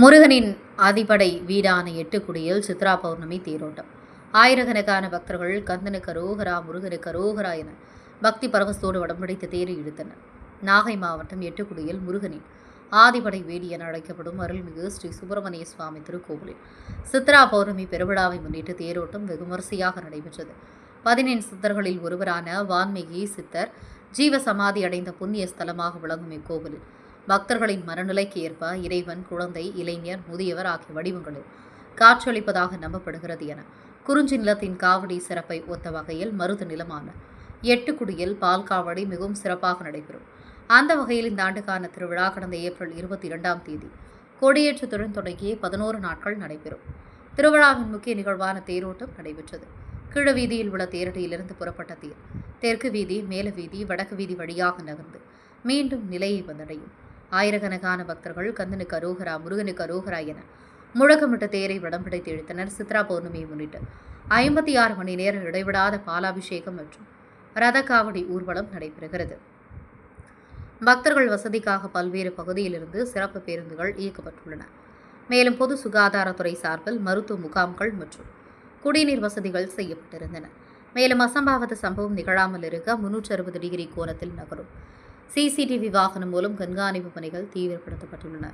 முருகனின் ஆதிபடை வீடான எட்டுக்குடியில் சித்ரா பௌர்ணமி தேரோட்டம். ஆயிரக்கணக்கான பக்தர்கள் கந்தனுக்கு அரோகரா, முருகனுக்கு அரோகரா என பக்தி பரவசத்தோடு வடம்பிடித்து தேரை இழுத்தனர். நாகை மாவட்டம் எட்டுக்குடியில் முருகனின் ஆதிபடை வீடு என அழைக்கப்படும் அருள்மிகு ஸ்ரீ சுப்பிரமணிய சுவாமி திருக்கோவிலில் சித்ரா பௌர்ணமி பெருவிழாவை முன்னிட்டு தேரோட்டம் வெகுமரிசையாக நடைபெற்றது. 14 சித்தர்களில் ஒருவரான வான்மீகி சித்தர் ஜீவ சமாதி அடைந்த புண்ணிய ஸ்தலமாக விளங்கும் இக்கோவிலில் பக்தர்களின் மனநிலைக்கு ஏற்ப இறைவன், குழந்தை, இளைஞர், முதியவர் ஆகிய வடிவங்களில் காட்சியளிப்பதாக நம்பப்படுகிறது என குறிஞ்சி நிலத்தின் காவடி சிறப்பை ஒத்த வகையில் மருது நிலமான எட்டுக்குடியில் பால் காவடி மிகவும் சிறப்பாக நடைபெறும். அந்த வகையில் இந்த ஆண்டுக்கான திருவிழா கடந்த ஏப்ரல் 22ஆம் தேதி கொடியேற்றத்துடன் தொடங்கி 11 நாட்கள் நடைபெறும். திருவிழாவின் முக்கிய நிகழ்வான தேரோட்டம் நடைபெற்றது. கீழ வீதியில் உள்ள தேரடியிலிருந்து புறப்பட்ட தேர் தெற்கு வீதி, மேல வீதி, வடக்கு வீதி வழியாக நகர்ந்து மீண்டும் நிலையை வந்தடையும். ஆயிரக்கணக்கான பக்தர்கள் கந்தனுக்கு அரோகரா, முருகனுக்கு அரோகரா என முழக்கமிட்ட தேரை வடம்பிடித்து இழுத்தனர். சித்ரா பௌர்ணமியை முன்னிட்டு 56 மணி நேரம் இடைவிடாத பாலாபிஷேகம் மற்றும் ரதக்காவடி ஊர்வலம் நடைபெறுகிறது. பக்தர்கள் வசதிக்காக பல்வேறு பகுதியிலிருந்து சிறப்பு பேருந்துகள் இயக்கப்பட்டுள்ளன. மேலும் பொது சுகாதாரத்துறை சார்பில் மருத்துவ முகாம்கள் மற்றும் குடிநீர் வசதிகள் செய்யப்பட்டிருந்தன. மேலும் அசம்பாவித சம்பவம் நிகழாமல் இருக்க 360 டிகிரி கோணத்தில் நகரும் சிசிடிவி வாகனம் மூலம் கண்காணிப்பு பணிகள் தீவிரப்படுத்தப்பட்டுள்ளன.